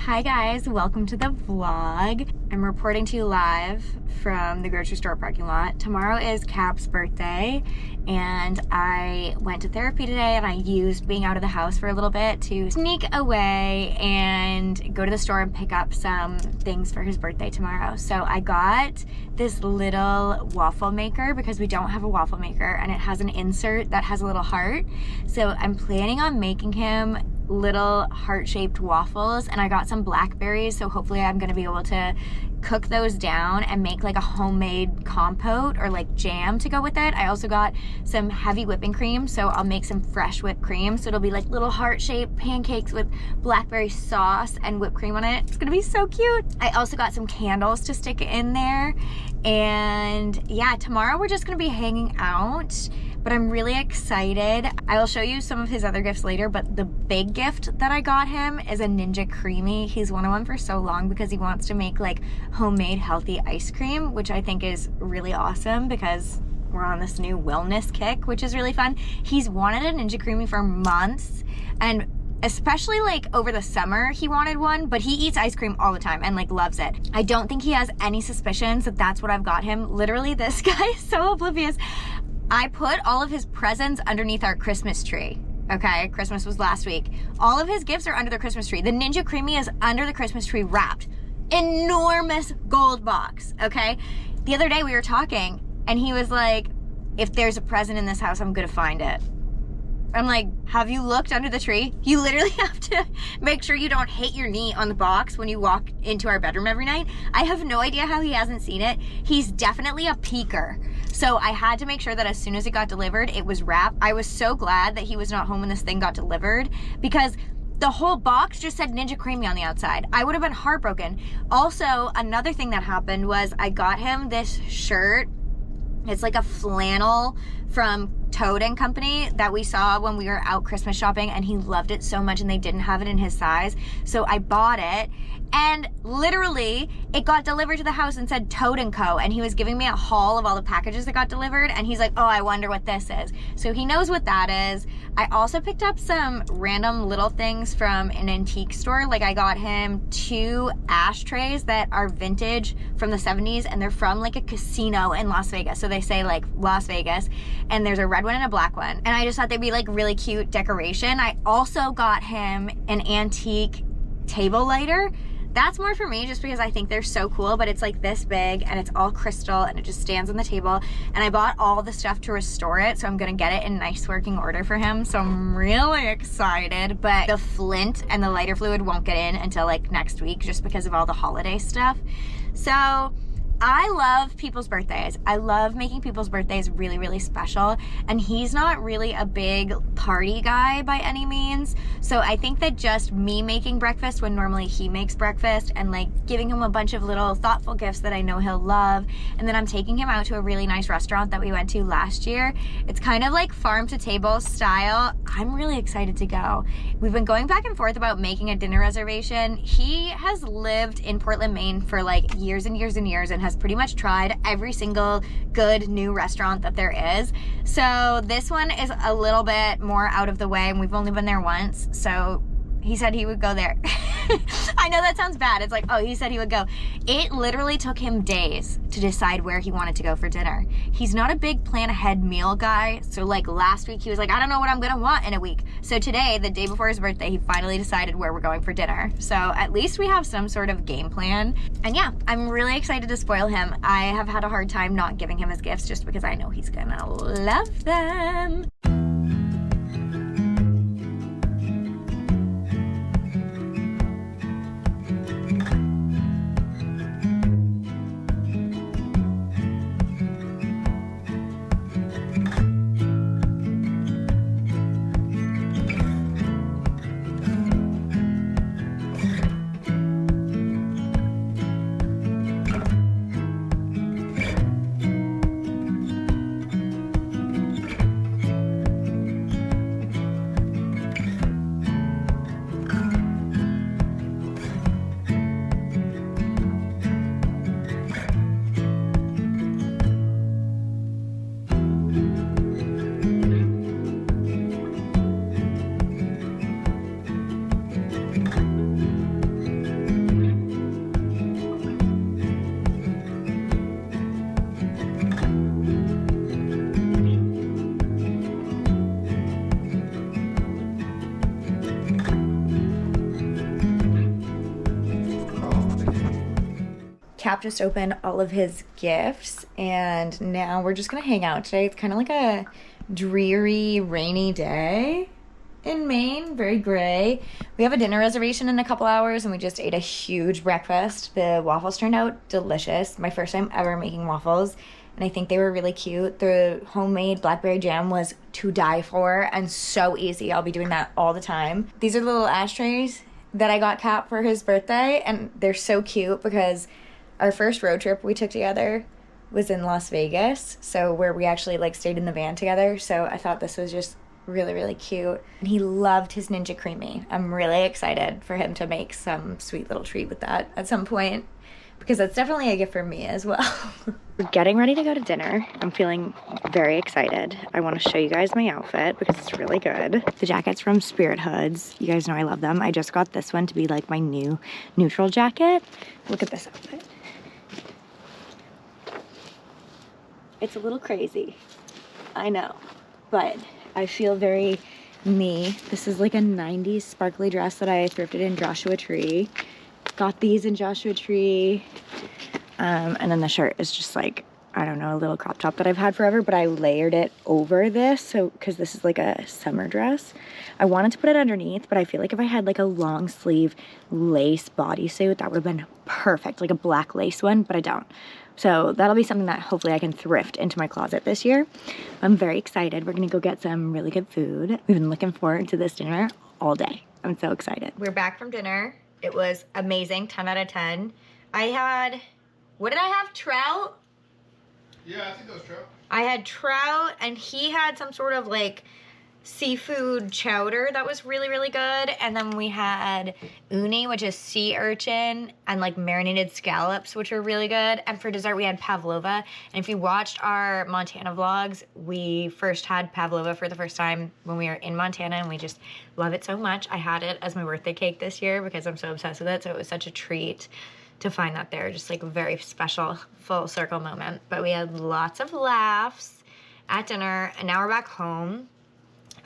Hi guys, welcome to the vlog. I'm reporting to you live from the grocery store parking lot. Tomorrow is Cap's birthday and I went to therapy today and I used being out of the house for a little bit to sneak away and go to the store and pick up some things for his birthday tomorrow. So I got this little waffle maker because we don't have a waffle maker, and it has an insert that has a little heart. So I'm planning on making him little heart-shaped waffles, and I got some blackberries, so hopefully I'm gonna be able to cook those down and make like a homemade compote or like jam to go with it. I also got some heavy whipping cream, so I'll make some fresh whipped cream, so it'll be like little heart-shaped pancakes with blackberry sauce and whipped cream on it. It's gonna be so cute. I also got some candles to stick in there, and yeah, tomorrow we're just gonna be hanging out, but I'm really excited. I will show you some of his other gifts later, but the big gift that I got him is a Ninja Creamy. He's wanted one for so long because he wants to make like homemade healthy ice cream, which I think is really awesome because we're on this new wellness kick, which is really fun. He's wanted a Ninja Creamy for months, and especially like over the summer he wanted one, but he eats ice cream all the time and like loves it. I don't think he has any suspicions that that's what I've got him. Literally, this guy is so oblivious. I put all of his presents underneath our Christmas tree. Okay, Christmas was last week. All of his gifts are under the Christmas tree. The Ninja Creamy is under the Christmas tree wrapped. Enormous gold box, okay? The other day we were talking and he was like, if there's a present in this house, I'm gonna find it. I'm like, have you looked under the tree? You literally have to make sure you don't hit your knee on the box when you walk into our bedroom every night. I have no idea how he hasn't seen it. He's definitely a peeker. So I had to make sure that as soon as it got delivered, it was wrapped. I was so glad that he was not home when this thing got delivered because the whole box just said Ninja Creamy on the outside. I would have been heartbroken. Also, another thing that happened was I got him this shirt. It's like a flannel from Toad & Company that we saw when we were out Christmas shopping, and he loved it so much and they didn't have it in his size. So I bought it, and literally it got delivered to the house and said Toad & Co. And he was giving me a haul of all the packages that got delivered, and he's like, oh, I wonder what this is. So he knows what that is. I also picked up some random little things from an antique store. Like I got him 2 ashtrays that are vintage from the 70s, and they're from like a casino in Las Vegas. So they say like Las Vegas, and there's a red one and a black one. And I just thought they'd be like really cute decoration. I also got him an antique table lighter. That's more for me just because I think they're so cool, but it's like this big and it's all crystal and it just stands on the table. And I bought all the stuff to restore it, so I'm gonna get it in nice working order for him. So I'm really excited, but the flint and the lighter fluid won't get in until like next week just because of all the holiday stuff. So I love people's birthdays. I love making people's birthdays really, really special. And he's not really a big party guy by any means. So I think that just me making breakfast when normally he makes breakfast, and like giving him a bunch of little thoughtful gifts that I know he'll love. And then I'm taking him out to a really nice restaurant that we went to last year. It's kind of like farm to table style. I'm really excited to go. We've been going back and forth about making a dinner reservation. He has lived in Portland, Maine for like years and years and years, and has pretty much tried every single good new restaurant that there is. So this one is a little bit more out of the way, and we've only been there once, so he said he would go there. I know that sounds bad. It's like, oh, he said he would go. It literally took him days to decide where he wanted to go for dinner. He's not a big plan ahead meal guy. So like last week he was like, I don't know what I'm gonna want in a week. So today, the day before his birthday, he finally decided where we're going for dinner. So at least we have some sort of game plan. And yeah, I'm really excited to spoil him. I have had a hard time not giving him his gifts just because I know he's gonna love them. Cap just opened all of his gifts, and now we're just gonna hang out today. It's kind of like a dreary, rainy day in Maine, very gray. We have a dinner reservation in a couple hours, and we just ate a huge breakfast. The waffles turned out delicious. My first time ever making waffles, and I think they were really cute. The homemade blackberry jam was to die for and so easy. I'll be doing that all the time. These are the little ashtrays that I got Cap for his birthday, and they're so cute because our first road trip we took together was in Las Vegas, so where we actually like stayed in the van together. So I thought this was just really, really cute. And he loved his Ninja Creamy. I'm really excited for him to make some sweet little treat with that at some point, because that's definitely a gift for me as well. We're getting ready to go to dinner. I'm feeling very excited. I want to show you guys my outfit because it's really good. The jacket's from Spirit Hoods. You guys know I love them. I just got this one to be like my new neutral jacket. Look at this outfit. It's a little crazy, I know, but I feel very me. This is like a 90s sparkly dress that I thrifted in Joshua Tree. Got these in Joshua Tree. And then the shirt is just like, I don't know, a little crop top that I've had forever, but I layered it over this, so because this is like a summer dress. I wanted to put it underneath, but I feel like if I had like a long sleeve lace bodysuit, that would have been perfect, like a black lace one, but I don't. So that'll be something that hopefully I can thrift into my closet this year. I'm very excited. We're gonna go get some really good food. We've been looking forward to this dinner all day. I'm so excited. We're back from dinner. It was amazing, 10 out of 10. I had, what did I have, trout? Yeah, I think that was trout. I had trout, and he had some sort of like seafood chowder that was really, really good. And then we had uni, which is sea urchin, and like marinated scallops, which are really good. And for dessert, we had pavlova. And if you watched our Montana vlogs, we first had pavlova for the first time when we were in Montana, and we just love it so much. I had it as my birthday cake this year because I'm so obsessed with it. So it was such a treat to find that there, just like a very special full circle moment. But we had lots of laughs at dinner, and now we're back home.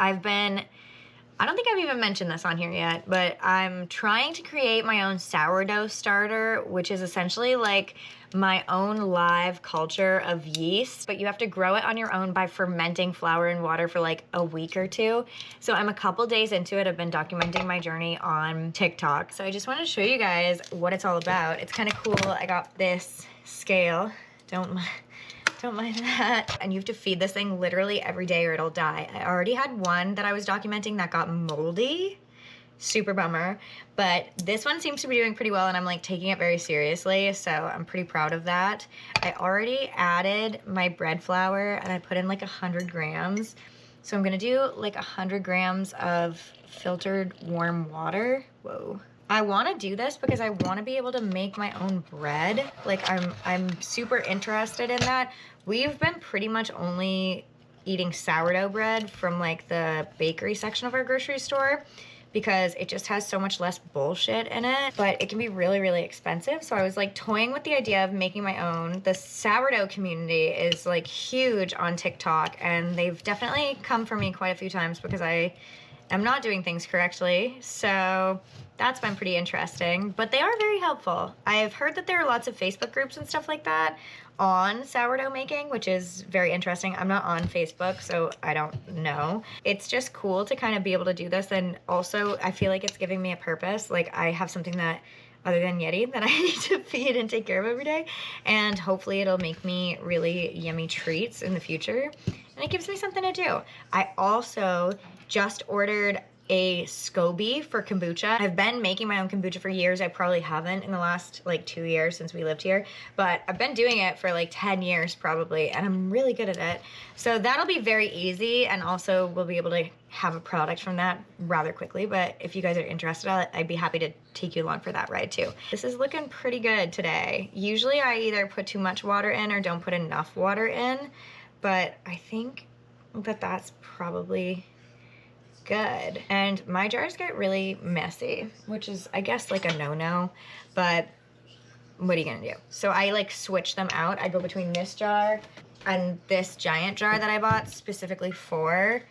I don't think I've even mentioned this on here yet, but I'm trying to create my own sourdough starter, which is essentially like my own live culture of yeast, but you have to grow it on your own by fermenting flour and water for like a week or two. So I'm a couple days into it. I've been documenting my journey on TikTok. So I just wanted to show you guys what it's all about. It's kind of cool. I got this scale. Don't mind that. And you have to feed this thing literally every day or it'll die. I already had one that I was documenting that got moldy. Super bummer. But this one seems to be doing pretty well, and I'm like taking it very seriously, so I'm pretty proud of that. I already added my bread flour, and I put in like 100 grams. So I'm gonna do like 100 grams of filtered warm water. Whoa. I want to do this because I want to be able to make my own bread. Like I'm super interested in that. We've been pretty much only eating sourdough bread from like the bakery section of our grocery store because it just has so much less bullshit in it, but it can be really, really expensive. So I was like toying with the idea of making my own. The sourdough community is like huge on TikTok, and they've definitely come for me quite a few times because I am not doing things correctly. So that's been pretty interesting, but they are very helpful. I've heard that there are lots of Facebook groups and stuff like that on sourdough making, which is very interesting. I'm not on Facebook, so I don't know. It's just cool to kind of be able to do this, and also I feel like it's giving me a purpose. Like I have something that, other than Yeti, that I need to feed and take care of every day, and hopefully it'll make me really yummy treats in the future, and it gives me something to do. I also just ordered a SCOBY for kombucha. I've been making my own kombucha for years. I probably haven't in the last like 2 years since we lived here, but I've been doing it for like 10 years probably, and I'm really good at it. So that'll be very easy, and also we'll be able to have a product from that rather quickly. But if you guys are interested, I'd be happy to take you along for that ride too. This is looking pretty good today. Usually I either put too much water in or don't put enough water in, but I think that that's probably good. And my jars get really messy, which is, I guess, like a no-no, but what are you gonna do? So I like switch them out. I go between this jar and this giant jar that I bought specifically for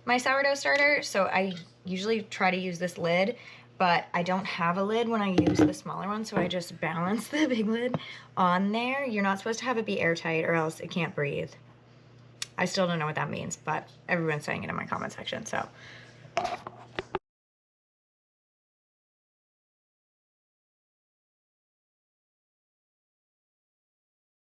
my sourdough starter. So I usually try to use this lid, but I don't have a lid when I use the smaller one, so I just balance the big lid on there. You're not supposed to have it be airtight or else it can't breathe. I still don't know what that means, but everyone's saying it in my comment section, so